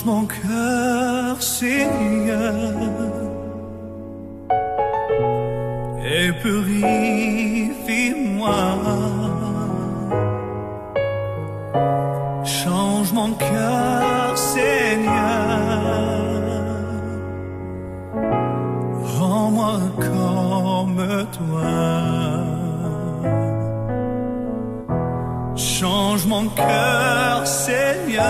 Change mon cœur, Seigneur, et purifie-moi. Change mon cœur, Seigneur, rends-moi comme toi. Change mon cœur, Seigneur,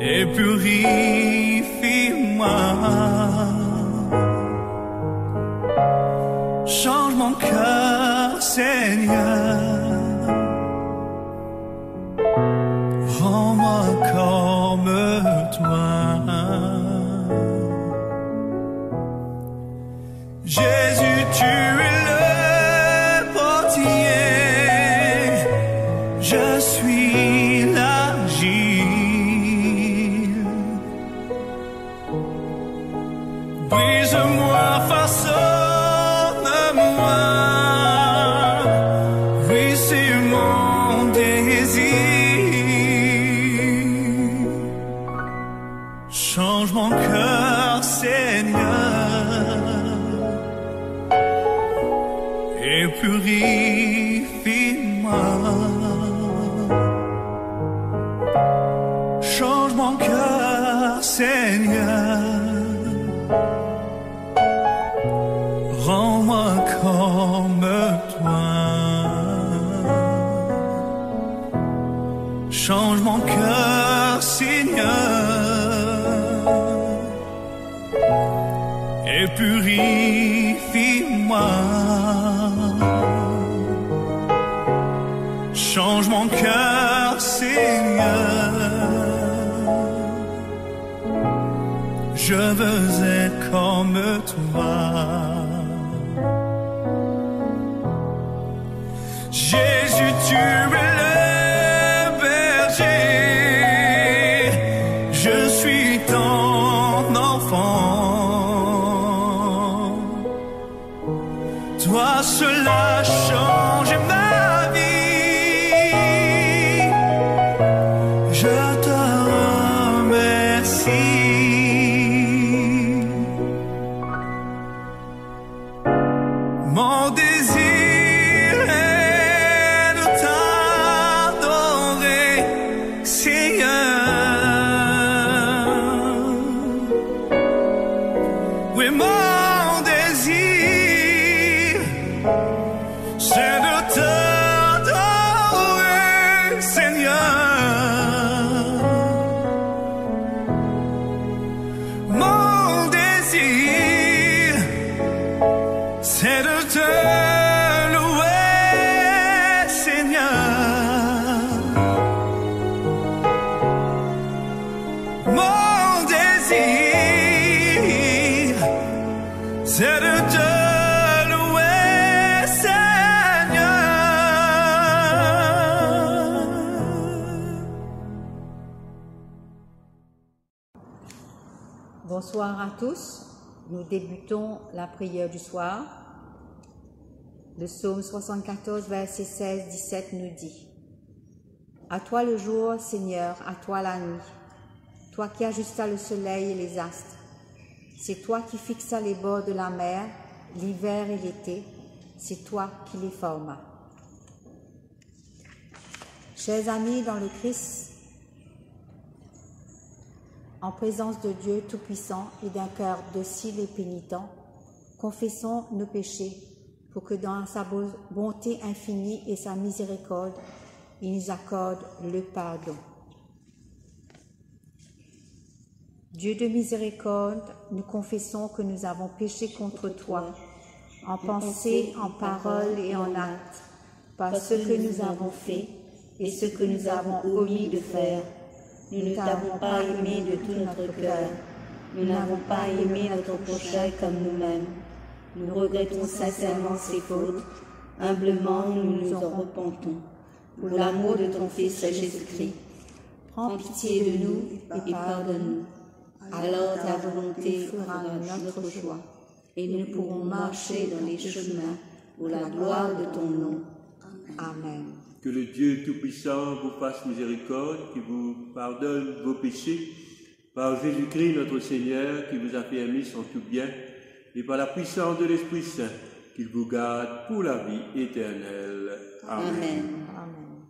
et purifie-moi. Change mon cœur, Seigneur, rends-moi comme toi. Jésus, tu es le portier, je suis l'argile. Brise-moi, façonne-moi, oui, c'est mon désir. Change mon cœur, Seigneur, et purifie-moi. Change mon cœur, Seigneur, rends-moi comme toi. Change mon cœur, Seigneur, et purifie-moi. Change mon cœur, Seigneur, je veux être comme toi. Jésus, tu es le berger, je suis ton enfant. Toi seul as changé ma vie, je te remercie. Mon désir est de t'adorer, Seigneur. Oui, mon désir, c'est de t'adorer, Seigneur. Mon désir, c'est de te louer, Seigneur. Mon désir, c'est de te louer, Seigneur. Bonsoir à tous. Nous débutons la prière du soir. Le psaume 74, verset 16-17 nous dit: À toi le jour, Seigneur, à toi la nuit, toi qui ajustas le soleil et les astres. C'est toi qui fixas les bords de la mer, l'hiver et l'été, c'est toi qui les formas. Chers amis dans le Christ, en présence de Dieu Tout-Puissant et d'un cœur docile et pénitent, confessons nos péchés pour que dans sa bonté infinie et sa miséricorde, il nous accorde le pardon. Dieu de miséricorde, nous confessons que nous avons péché contre toi, en pensée, en parole et en acte, par ce que nous avons fait et ce que nous avons omis de faire. Nous ne t'avons pas aimé de tout notre cœur. Nous n'avons pas aimé notre prochain comme nous-mêmes. Nous regrettons sincèrement ces fautes. Humblement, nous nous en repentons. Pour l'amour de ton Fils Jésus-Christ, prends pitié de nous et pardonne-nous. Alors ta volonté fera notre choix et nous pourrons marcher dans les chemins pour la gloire de ton nom. Amen. Que le Dieu Tout-Puissant vous fasse miséricorde, qui vous pardonne vos péchés, par Jésus-Christ notre Seigneur, qui vous affermisse en tout bien, et par la puissance de l'Esprit Saint, qu'il vous garde pour la vie éternelle. Amen. Amen.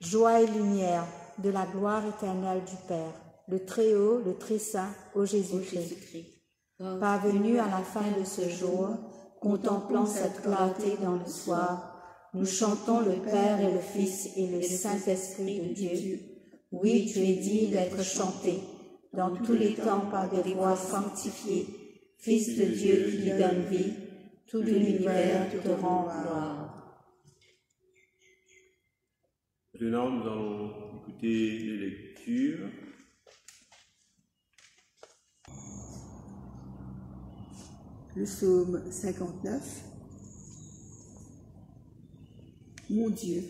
Joie et lumière de la gloire éternelle du Père, le Très-Haut, le Très-Saint, ô Jésus-Christ. Parvenu à la fin de ce jour, contemplant cette clarté dans le soir, nous chantons le Père et le Fils et le Saint-Esprit de Dieu. Oui, tu es digne d'être chanté dans tous les temps par des voix sanctifiées. Fils de Dieu qui donne vie, tout l'univers te rend gloire. Maintenant, nous allons écouter les lectures. Le psaume 59. Mon Dieu,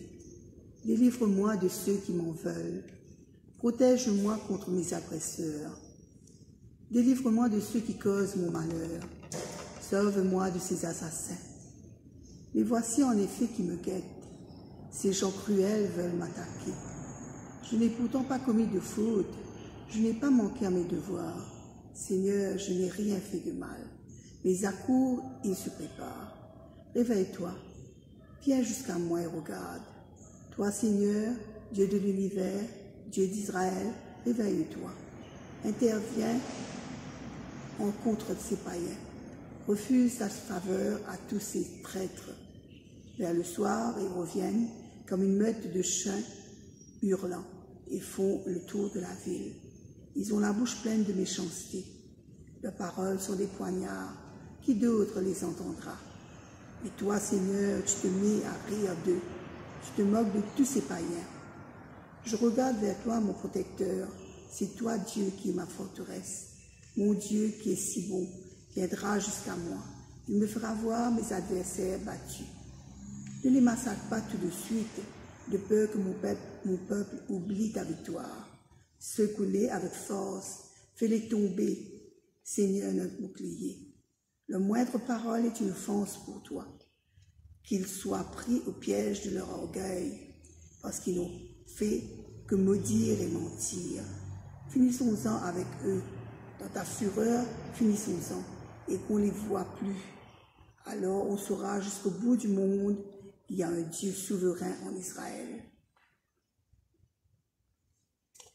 délivre-moi de ceux qui m'en veulent. Protège-moi contre mes agresseurs. Délivre-moi de ceux qui causent mon malheur. Sauve-moi de ces assassins. Mais voici en effet qui me guettent. Ces gens cruels veulent m'attaquer. Je n'ai pourtant pas commis de faute. Je n'ai pas manqué à mes devoirs. Seigneur, je n'ai rien fait de mal. Mais à court, ils se préparent. Réveille-toi. Viens jusqu'à moi et regarde. Toi, Seigneur, Dieu de l'univers, Dieu d'Israël, réveille-toi. Interviens en contre de ces païens. Refuse ta faveur à tous ces traîtres. Vers le soir, ils reviennent comme une meute de chiens hurlant et font le tour de la ville. Ils ont la bouche pleine de méchanceté. Leurs paroles sont des poignards. Qui d'autre les entendra? Et toi, Seigneur, tu te mets à rire d'eux. Tu te moques de tous ces païens. Je regarde vers toi, mon protecteur. C'est toi, Dieu, qui est ma forteresse. Mon Dieu, qui est si bon, viendra jusqu'à moi. Il me fera voir mes adversaires battus. Ne les massacre pas tout de suite, de peur que mon peuple oublie ta victoire. Secoue-les avec force, fais-les tomber, Seigneur notre bouclier. La moindre parole est une offense pour toi. Qu'ils soient pris au piège de leur orgueil, parce qu'ils n'ont fait que maudire et mentir. Finissons-en avec eux. Dans ta fureur, finissons-en, et qu'on ne les voit plus. Alors on saura jusqu'au bout du monde qu'il y a un Dieu souverain en Israël.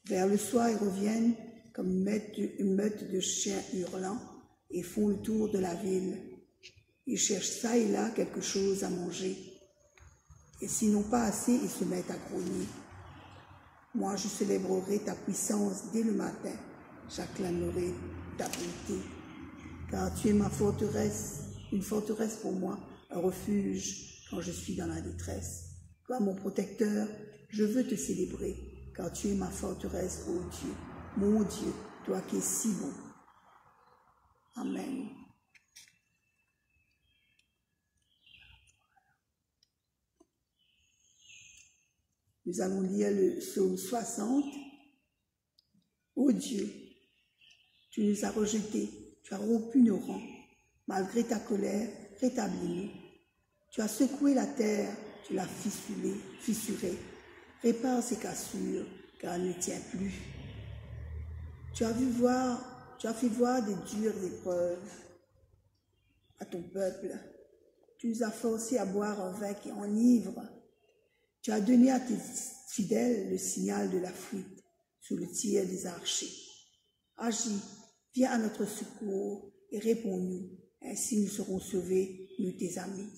Vers le soir, ils reviennent comme une meute de chiens hurlants et font le tour de la ville. Ils cherchent ça et là quelque chose à manger. Et s'ils n'ont pas assez, ils se mettent à grogner. Moi, je célébrerai ta puissance dès le matin. J'acclamerai ta bonté. Car tu es ma forteresse, une forteresse pour moi, un refuge quand je suis dans la détresse. Toi, mon protecteur, je veux te célébrer, car tu es ma forteresse, ô Dieu, mon Dieu, toi qui es si bon. Amen. Nous allons lire le psaume 60. Ô Dieu, tu nous as rejetés, tu as rompu nos rangs. Malgré ta colère, rétablis-nous. Tu as secoué la terre, tu l'as fissurée. Répare ses cassures, car elle ne tient plus. Tu as fait voir des dures épreuves à ton peuple. Tu nous as forcés à boire un vin qui enivre. Tu as donné à tes fidèles le signal de la fuite sous le tir des archers. Agis, viens à notre secours et réponds-nous. Ainsi nous serons sauvés, nous tes amis.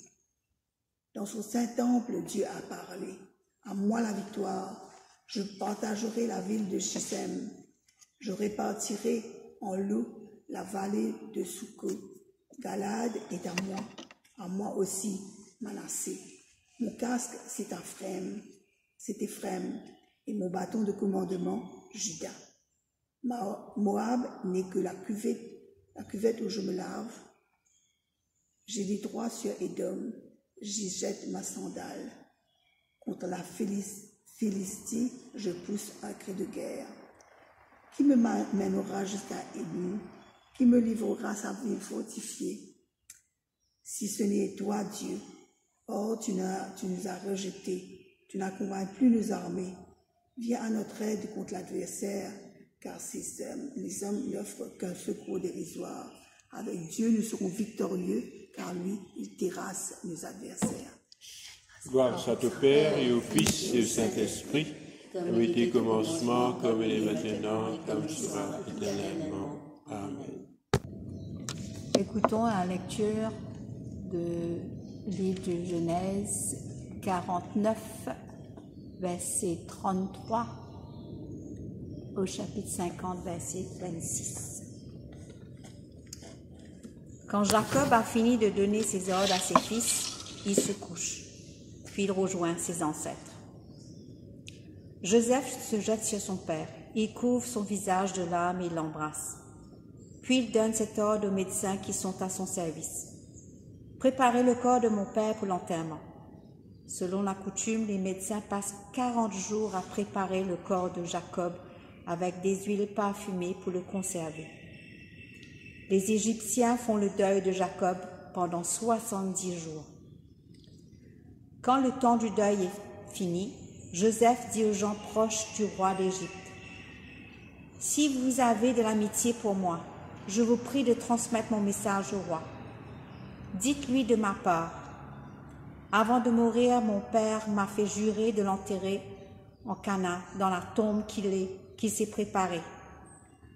Dans son saint temple, Dieu a parlé. À moi la victoire. Je partagerai la ville de Shichem. Je répartirai en lot la vallée de Soukot. Galade est à moi aussi, Manassé. Mon casque, c'est Éphraim, et mon bâton de commandement, Juda. Moab n'est que la cuvette où je me lave. J'ai des droits sur Édom, j'y jette ma sandale. Contre la Philistie, je pousse un cri de guerre. Qui me mènera jusqu'à Édom? Qui me livrera sa ville fortifiée? Si ce n'est toi, Dieu, Or, tu nous as rejetés, tu n'as convaincu plus nos armées. Viens à notre aide contre l'adversaire, car les hommes n'offrent qu'un secours dérisoire. Avec Dieu, nous serons victorieux, car lui, il terrasse nos adversaires. Gloire soit au Père et au Fils et au Saint-Esprit, comme il était au commencement, comme il est maintenant, comme sera éternellement. Amen. Écoutons la lecture de livre de Genèse 49, verset 33 au chapitre 50, verset 26. Quand Jacob a fini de donner ses ordres à ses fils, il se couche, puis il rejoint ses ancêtres. Joseph se jette sur son père, il couvre son visage de larmes et l'embrasse. Puis il donne cet ordre aux médecins qui sont à son service. Préparez le corps de mon père pour l'enterrement. Selon la coutume, les médecins passent 40 jours à préparer le corps de Jacob avec des huiles parfumées pour le conserver. Les Égyptiens font le deuil de Jacob pendant 70 jours. Quand le temps du deuil est fini, Joseph dit aux gens proches du roi d'Égypte: « Si vous avez de l'amitié pour moi, je vous prie de transmettre mon message au roi. Dites-lui de ma part: avant de mourir, mon père m'a fait jurer de l'enterrer en Canaan, dans la tombe qu'il s'est préparée.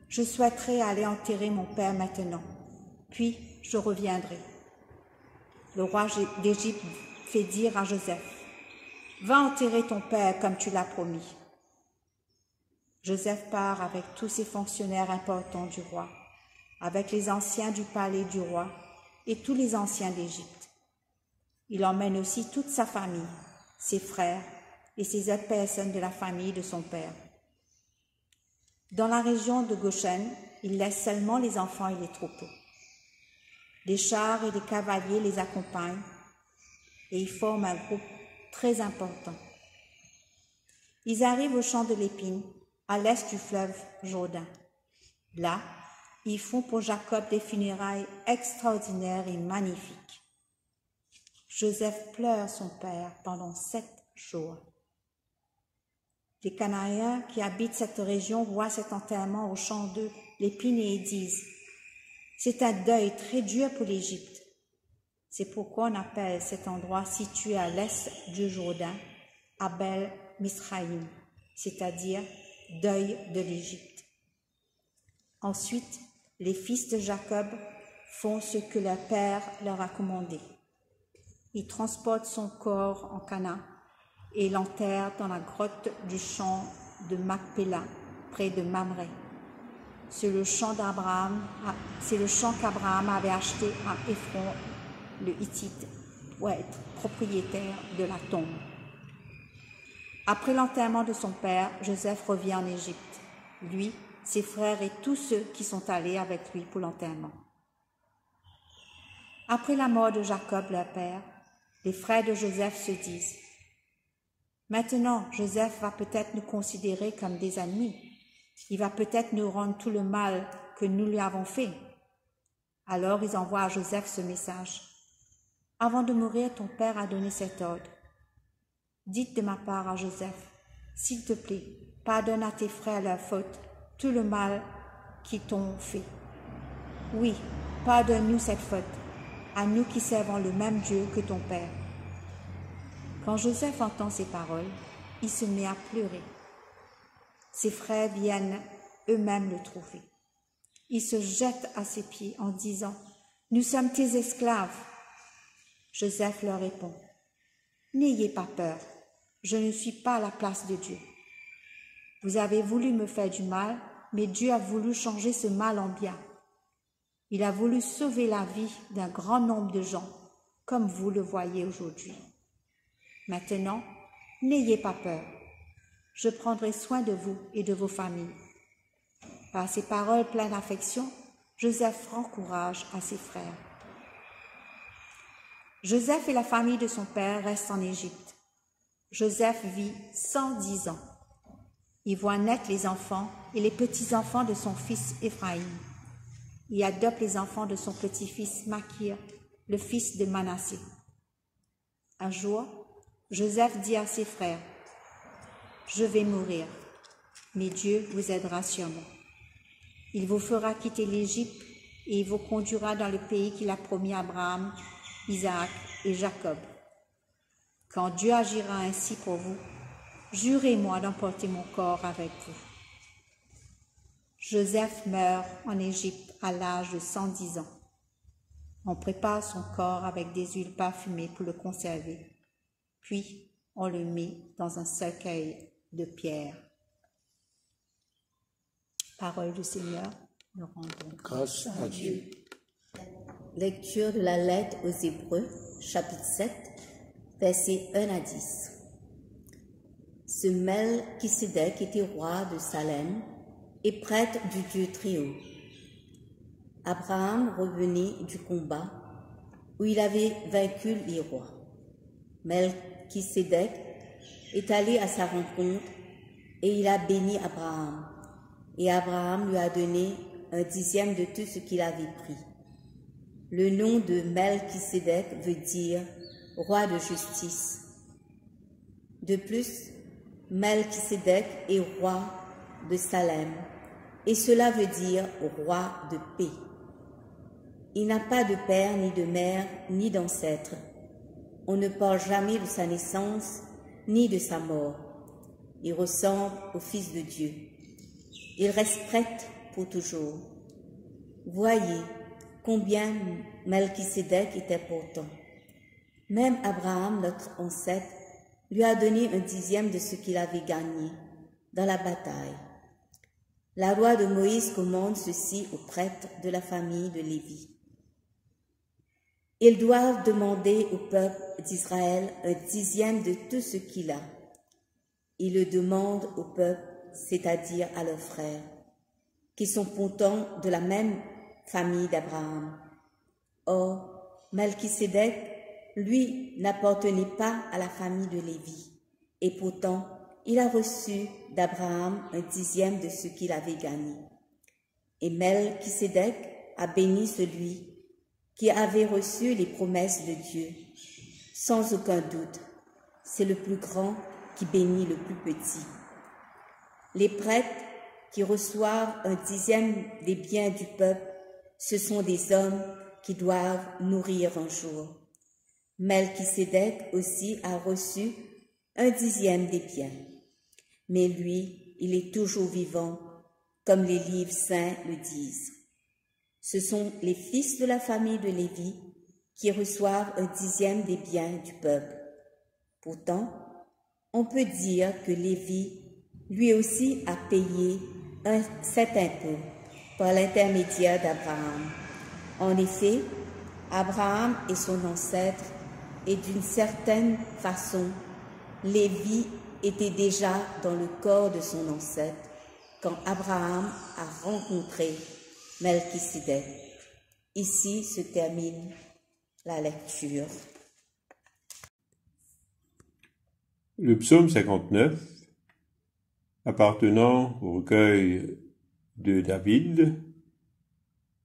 Je souhaiterais aller enterrer mon père maintenant, puis je reviendrai. » Le roi d'Égypte fait dire à Joseph: « Va enterrer ton père comme tu l'as promis. » Joseph part avec tous ses fonctionnaires importants du roi, avec les anciens du palais du roi et tous les anciens d'Égypte. Il emmène aussi toute sa famille, ses frères et ses autres personnes de la famille de son père. Dans la région de Goshen, il laisse seulement les enfants et les troupeaux. Des chars et des cavaliers les accompagnent et ils forment un groupe très important. Ils arrivent au champ de l'épine, à l'est du fleuve Jourdain. Là, ils font pour Jacob des funérailles extraordinaires et magnifiques. Joseph pleure son père pendant 7 jours. Les Cananéens qui habitent cette région voient cet enterrement au champ de l'épine et disent: « C'est un deuil très dur pour l'Égypte. » C'est pourquoi on appelle cet endroit situé à l'est du Jourdain Abel Misraïm, c'est-à-dire deuil de l'Égypte. Ensuite, les fils de Jacob font ce que leur père leur a commandé. Ils transportent son corps en Canaan et l'enterrent dans la grotte du champ de Macpéla, près de Mamré. C'est le champ qu'Abraham avait acheté à Éphron le Hittite pour être propriétaire de la tombe. Après l'enterrement de son père, Joseph revient en Égypte, lui, ses frères et tous ceux qui sont allés avec lui pour l'enterrement. Après la mort de Jacob, leur père, les frères de Joseph se disent: « Maintenant, Joseph va peut-être nous considérer comme des ennemis. Il va peut-être nous rendre tout le mal que nous lui avons fait. » Alors ils envoient à Joseph ce message: « Avant de mourir, ton père a donné cet ordre. Dites de ma part à Joseph: s'il te plaît, pardonne à tes frères leurs fautes, tout le mal qu'ils t'ont fait. Oui, pardonne-nous cette faute, à nous qui servons le même Dieu que ton père. » Quand Joseph entend ces paroles, il se met à pleurer. Ses frères viennent eux-mêmes le trouver. Ils se jettent à ses pieds en disant: « Nous sommes tes esclaves. » Joseph leur répond: « N'ayez pas peur, je ne suis pas à la place de Dieu. Vous avez voulu me faire du mal, mais Dieu a voulu changer ce mal en bien. Il a voulu sauver la vie d'un grand nombre de gens, comme vous le voyez aujourd'hui. Maintenant, n'ayez pas peur. Je prendrai soin de vous et de vos familles. » Par ces paroles pleines d'affection, Joseph rend courage à ses frères. Joseph et la famille de son père restent en Égypte. Joseph vit 110 ans. Il voit naître les enfants et les petits-enfants de son fils Éphraïm. Il adopte les enfants de son petit-fils Makir, le fils de Manassé. Un jour, Joseph dit à ses frères, « Je vais mourir, mais Dieu vous aidera sûrement. Il vous fera quitter l'Égypte et il vous conduira dans le pays qu'il a promis à Abraham, Isaac et Jacob. Quand Dieu agira ainsi pour vous, jurez-moi d'emporter mon corps avec vous. » Joseph meurt en Égypte à l'âge de 110 ans. On prépare son corps avec des huiles parfumées pour le conserver. Puis, on le met dans un cercueil de pierre. Parole du Seigneur, nous rendons grâce à Dieu. Lecture de la lettre aux Hébreux, chapitre 7, versets 1 à 10. Ce Melchisédek était roi de Salem et prêtre du Dieu très haut. Abraham revenait du combat où il avait vaincu les rois. Melchisédek est allé à sa rencontre et il a béni Abraham. Et Abraham lui a donné un dixième de tout ce qu'il avait pris. Le nom de Melchisédek veut dire roi de justice. De plus, Melchisédek est roi de Salem, et cela veut dire roi de paix. Il n'a pas de père, ni de mère, ni d'ancêtre. On ne parle jamais de sa naissance, ni de sa mort. Il ressemble au Fils de Dieu. Il reste prêtre pour toujours. Voyez combien Melchisédek est important. Même Abraham, notre ancêtre, lui a donné un dixième de ce qu'il avait gagné dans la bataille. La loi de Moïse commande ceci aux prêtres de la famille de Lévi. Ils doivent demander au peuple d'Israël un dixième de tout ce qu'il a. Ils le demandent au peuple, c'est-à-dire à leurs frères, qui sont pourtant de la même famille d'Abraham. Or, Melchisédek, lui, n'appartenait pas à la famille de Lévi, et pourtant, il a reçu d'Abraham un dixième de ce qu'il avait gagné. Et Melchisédek a béni celui qui avait reçu les promesses de Dieu. Sans aucun doute, c'est le plus grand qui bénit le plus petit. Les prêtres qui reçoivent un dixième des biens du peuple, ce sont des hommes qui doivent nourrir un jour. Melchisédek aussi a reçu un dixième des biens. Mais lui, il est toujours vivant, comme les livres saints le disent. Ce sont les fils de la famille de Lévi qui reçoivent un dixième des biens du peuple. Pourtant, on peut dire que Lévi, lui aussi, a payé cet impôt par l'intermédiaire d'Abraham. En effet, Abraham est son ancêtre et d'une certaine façon, Lévi était déjà dans le corps de son ancêtre quand Abraham a rencontré Melchisédek. Ici se termine la lecture. Le psaume 59, appartenant au recueil de David,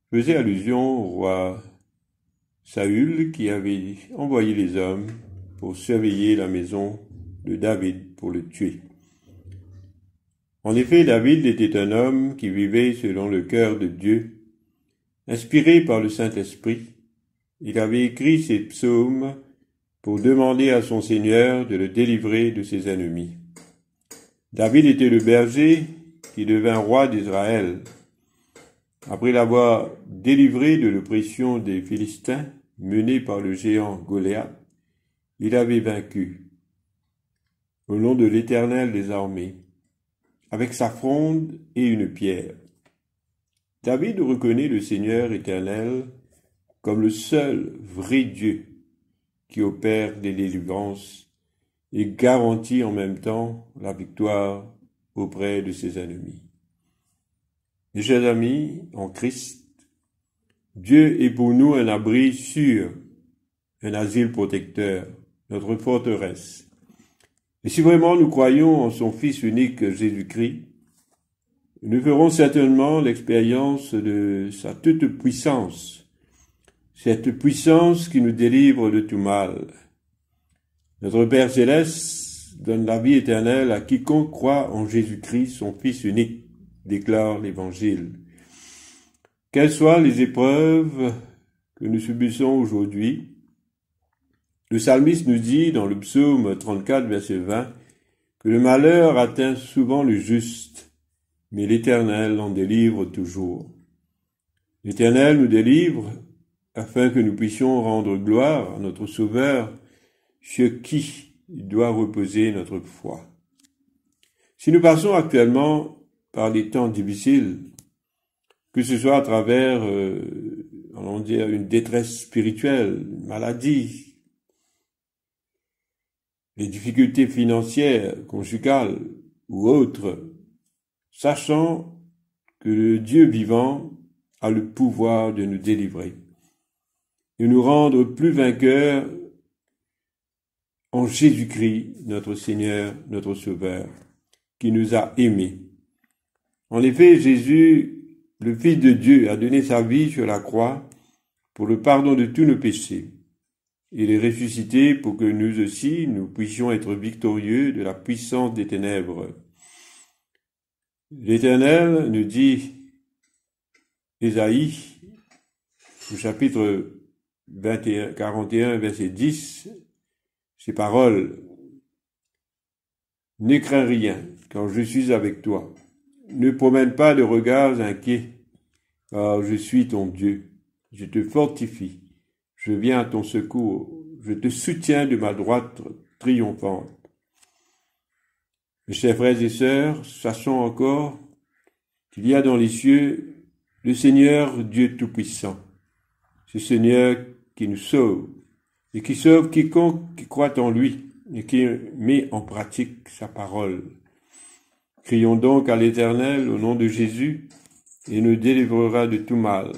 faisait allusion au roi Saül qui avait envoyé les hommes pour surveiller la maison de David pour le tuer. En effet, David était un homme qui vivait selon le cœur de Dieu. Inspiré par le Saint-Esprit, il avait écrit ces psaumes pour demander à son Seigneur de le délivrer de ses ennemis. David était le berger qui devint roi d'Israël. Après l'avoir délivré de l'oppression des Philistins menée par le géant Goliath, il avait vaincu. Au nom de l'Éternel des armées, avec sa fronde et une pierre. David reconnaît le Seigneur éternel comme le seul vrai Dieu qui opère des délivrances et garantit en même temps la victoire auprès de ses ennemis. Mes chers amis, en Christ, Dieu est pour nous un abri sûr, un asile protecteur, notre forteresse. Et si vraiment nous croyons en son Fils unique Jésus-Christ, nous ferons certainement l'expérience de sa toute-puissance, cette puissance qui nous délivre de tout mal. Notre Père Céleste donne la vie éternelle à quiconque croit en Jésus-Christ, son Fils unique, déclare l'Évangile. Quelles soient les épreuves que nous subissons aujourd'hui, le psalmiste nous dit dans le psaume 34, verset 20, que le malheur atteint souvent le juste, mais l'Éternel en délivre toujours. L'Éternel nous délivre afin que nous puissions rendre gloire à notre Sauveur, sur qui doit reposer notre foi. Si nous passons actuellement par des temps difficiles, que ce soit à travers, allons dire, une détresse spirituelle, une maladie, les difficultés financières, conjugales ou autres, sachant que le Dieu vivant a le pouvoir de nous délivrer et nous rendre plus vainqueurs en Jésus-Christ, notre Seigneur, notre Sauveur, qui nous a aimés. En effet, Jésus, le Fils de Dieu, a donné sa vie sur la croix pour le pardon de tous nos péchés. Il est ressuscité pour que nous aussi, nous puissions être victorieux de la puissance des ténèbres. L'Éternel nous dit, Ésaïe, au chapitre 41, verset 10, ces paroles, « Ne crains rien, quand je suis avec toi. Ne promène pas de regards inquiets, car je suis ton Dieu. Je te fortifie. Je viens à ton secours. Je te soutiens de ma droite triomphante. » Mes chers frères et sœurs, sachons encore qu'il y a dans les cieux le Seigneur Dieu Tout-Puissant. Ce Seigneur qui nous sauve et qui sauve quiconque qui croit en lui et qui met en pratique sa parole. Crions donc à l'Éternel au nom de Jésus et nous délivrera de tout mal,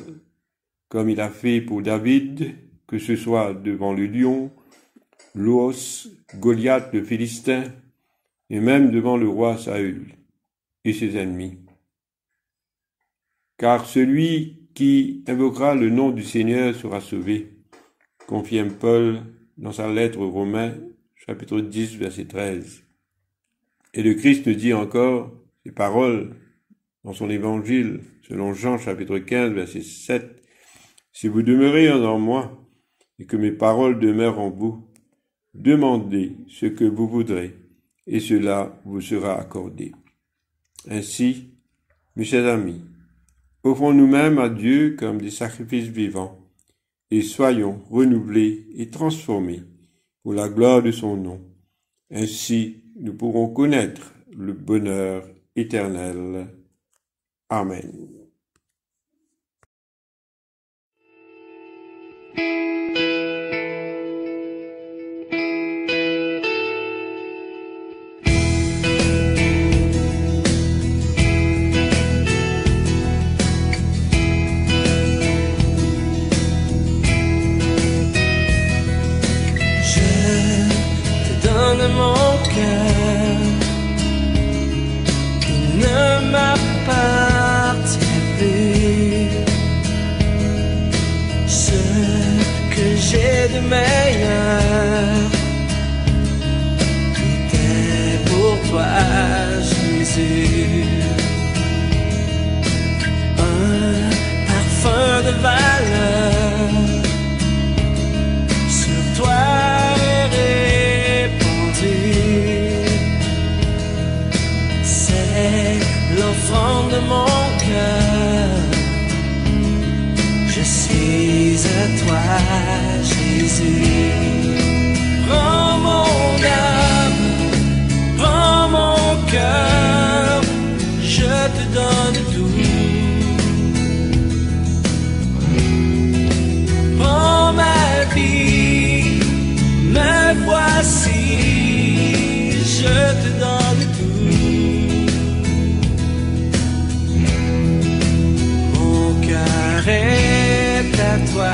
comme il a fait pour David, que ce soit devant le lion, l'ours, Goliath le Philistin, et même devant le roi Saül et ses ennemis. Car celui qui invoquera le nom du Seigneur sera sauvé, confirme Paul dans sa lettre aux Romains, chapitre 10, verset 13. Et le Christ nous dit encore ces paroles dans son évangile, selon Jean, chapitre 15, verset 7. « Si vous demeurez en moi, et que mes paroles demeurent en vous, demandez ce que vous voudrez, et cela vous sera accordé. » Ainsi, mes chers amis, offrons nous-mêmes à Dieu comme des sacrifices vivants, et soyons renouvelés et transformés pour la gloire de son nom. Ainsi, nous pourrons connaître le bonheur éternel. Amen. Mon cœur, il ne m'appartient plus. Ce que j'ai de meilleur, tout est pour toi, Jésus. Un parfum de valeur sur toi. L'offrande de mon cœur, je suis à toi, Jésus. Prends mon âme, prends mon cœur, je te donne tout. Prends ma vie, me voici, je te donne tout. Est à toi,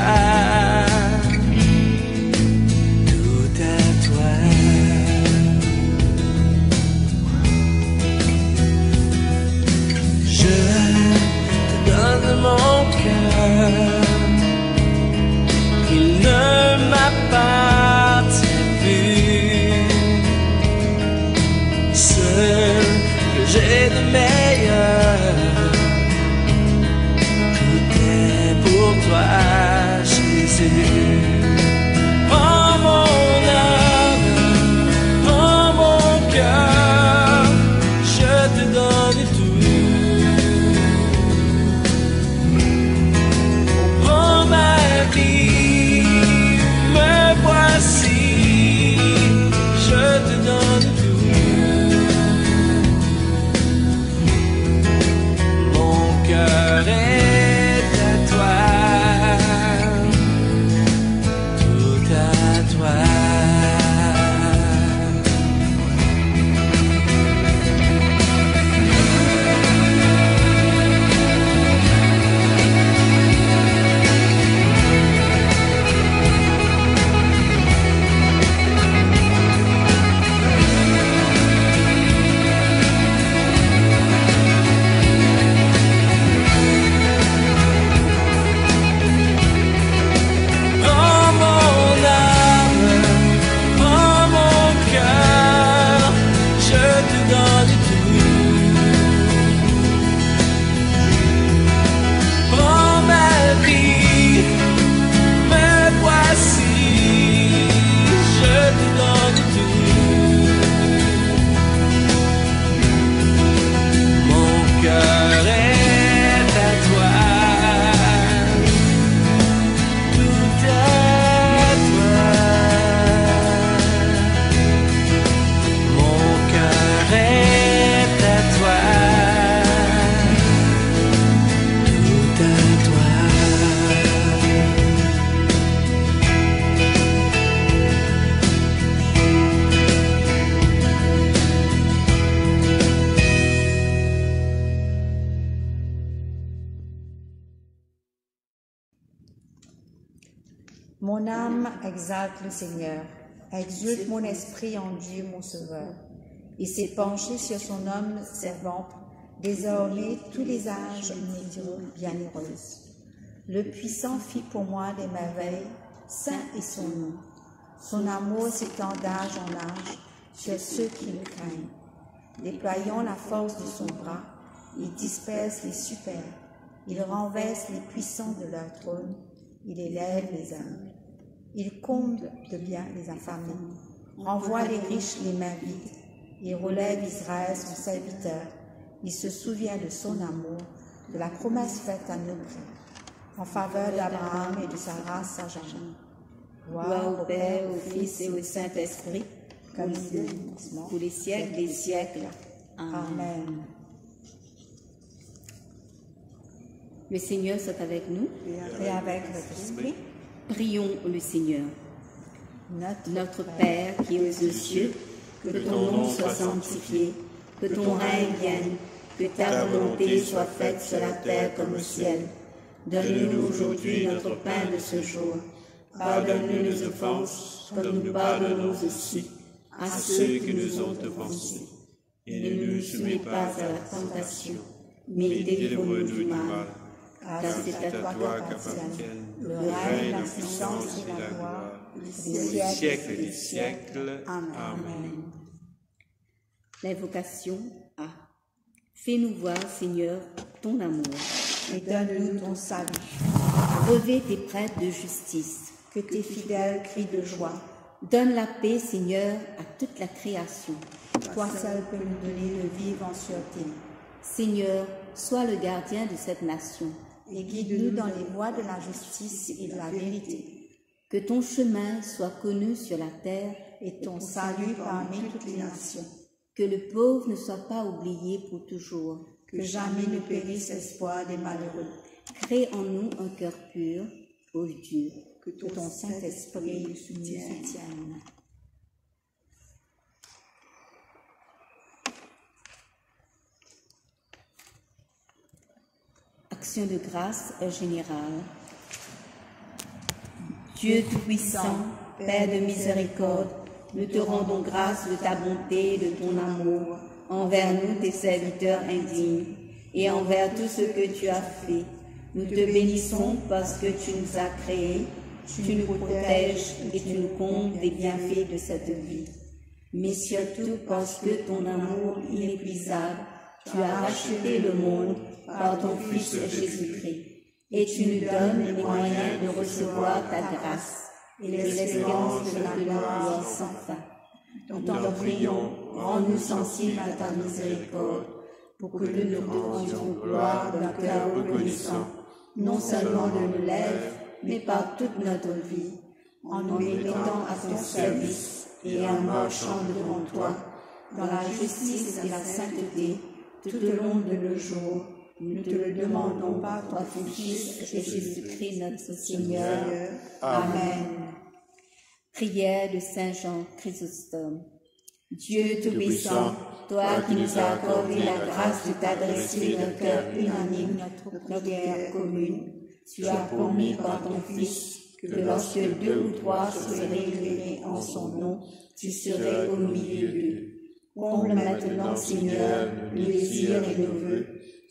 Mon âme exalte le Seigneur, exulte mon esprit en Dieu mon Sauveur. Il s'est penché sur son homme servante, désormais tous les âges me diront bienheureuse. Le Puissant fit pour moi des merveilles, saint est son nom. Son amour s'étend d'âge en âge sur ceux qui le craignent. Déployant la force de son bras, il disperse les super, il renverse les puissants de leur trône, il élève les humbles. Il comble de bien les affamés, renvoie les riches les mains vides, il relève Israël son serviteur, il se souvient de son amour, de la promesse faite à nos pères, en faveur d'Abraham et de sa race à jamais. Gloire au Père, au Fils et au Saint-Esprit, comme il est pour les siècles des siècles. Amen. Le Seigneur soit avec nous. Et avec votre esprit, Prions le Seigneur. Notre Père qui es aux cieux, que ton nom soit sanctifié, que ton règne vienne, que ta volonté soit faite sur la terre comme au ciel. Donne-nous aujourd'hui notre pain de ce jour. Pardonne-nous nos offenses, comme nous pardonnons aussi à ceux qui nous ont offensés. Et ne nous soumets pas à la tentation, mais délivre-nous du mal. Car c'est à toi qu'appartiennent le règne, la puissance et la gloire, des siècles et des siècles. Amen. L'invocation A. Fais-nous voir, Seigneur, ton amour. et donne-nous ton salut. Revêt tes prêtres de justice. Que tes fidèles crient de joie. Donne la paix, Seigneur, à toute la création. Toi seul peux nous donner de vivre en sûreté. Seigneur, sois le gardien de cette nation. Et guide-nous dans les voies de la justice et de la vérité. Que ton chemin soit connu sur la terre Et ton salut parmi toutes les nations. que le pauvre ne soit pas oublié pour toujours. Que jamais ne périsse l'espoir des malheureux. Crée en nous un cœur pur, ô Dieu. Que ton Saint-Esprit nous soutienne. Action de grâce générale. Dieu Tout-Puissant, Père de miséricorde, nous te rendons grâce de ta bonté et de ton amour envers nous, tes serviteurs indignes, et envers tout ce que tu as fait. Nous te bénissons parce que tu nous as créés, tu nous protèges et tu nous combles des bienfaits de cette vie. Mais surtout parce que ton amour inépuisable, tu as racheté le monde par ton Fils Jésus-Christ, et tu nous donnes les moyens de recevoir ta grâce et l'espérance de la gloire sans fin. Nous t'en prions, rends-nous sensibles à ta miséricorde, pour que nous te rendions gloire d'un cœur reconnaissant, non seulement de nos lèvres, mais par toute notre vie, en nous mettant à ton service et en marchant devant toi, dans la justice et la sainteté, tout au long de nos jours. Nous te le demandons par ton Fils et Jésus-Christ notre Seigneur. Amen. Prière de Saint Jean Chrysostome. Dieu Tout-Puissant, toi qui nous as accordé la grâce de t'adresser d'un cœur unanime notre prière commune, tu as promis par ton Fils que lorsque 2 ou 3 seraient réunis en son nom, tu serais au milieu d'eux. Comble maintenant, Seigneur, nos désirs et nos vœux,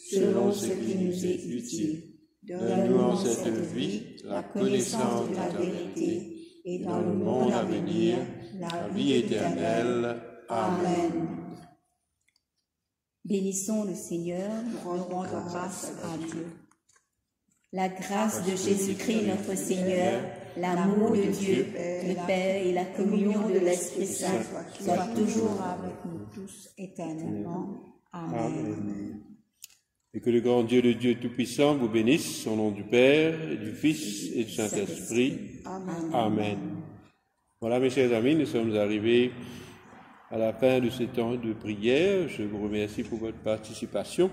selon ce qui nous est utile. Donne-nous en cette vie la connaissance de la vérité et dans le monde à venir la vie éternelle. Amen. Bénissons le Seigneur, Rendons grâce à Dieu. la grâce de Jésus-Christ notre Seigneur, l'amour de Dieu, le Père et la communion de l'Esprit Saint soient toujours avec nous tous éternellement. Amen. Et que le grand Dieu, le Dieu Tout-Puissant, vous bénisse au nom du Père, et du Fils et du Saint-Esprit. Amen. Voilà, mes chers amis, nous sommes arrivés à la fin de ce temps de prière. Je vous remercie pour votre participation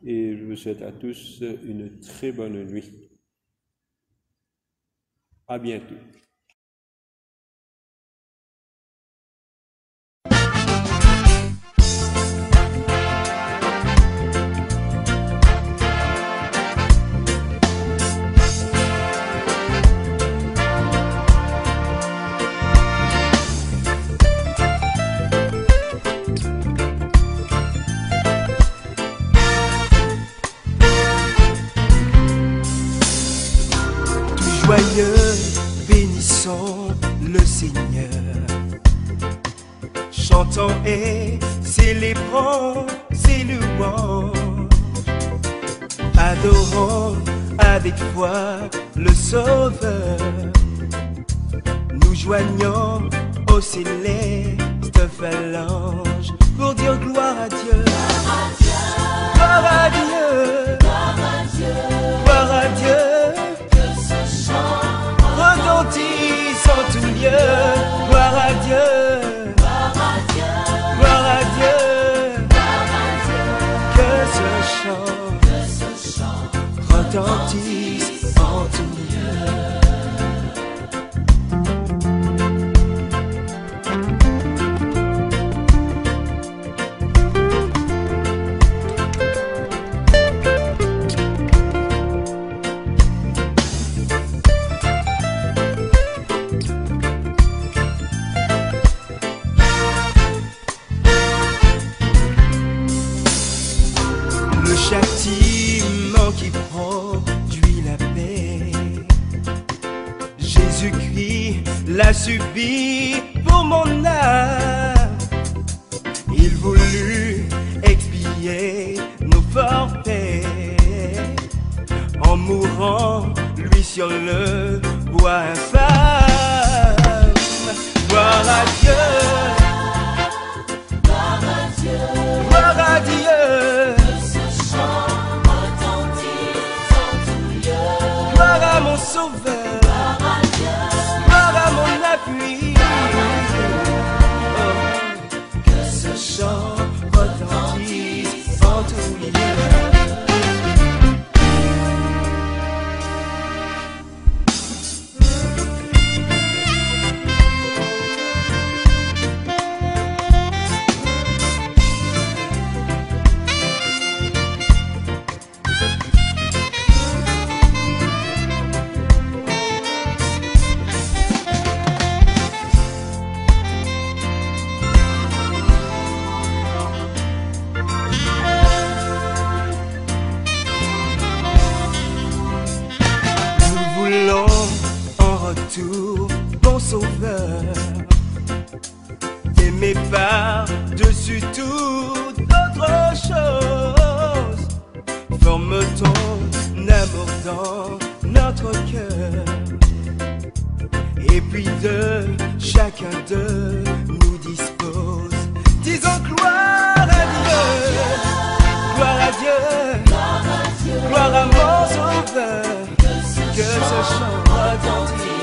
et je vous souhaite à tous une très bonne nuit. À bientôt. le Seigneur. Chantons et célébrons ses louanges. Adorons avec foi le Sauveur. Nous joignons au céleste phalange pour dire gloire à Dieu. Gloire à Dieu. Gloire à Dieu. Que ce chant retentisse en tout lieu. Gloire à Dieu. Gloire à Dieu. Que ce chant retentisse en tout lieu. Le châtiment qui produit la paix, Jésus-Christ l'a subi pour mon âme. Il voulut expier nos forfaits en mourant, lui sur le bois infâme. Gloire à Dieu. Gloire à Dieu. Gloire à mon Sauveur, gloire à mon appui. Oh, que ce chant retentisse en tout lieu. Bon Sauveur, aimé par-dessus toute autre chose, forme ton amour dans notre cœur, et puis de chacun de nous dispose. Disons gloire à Dieu, gloire à Dieu, gloire à mon Sauveur, que ce chant retentisse.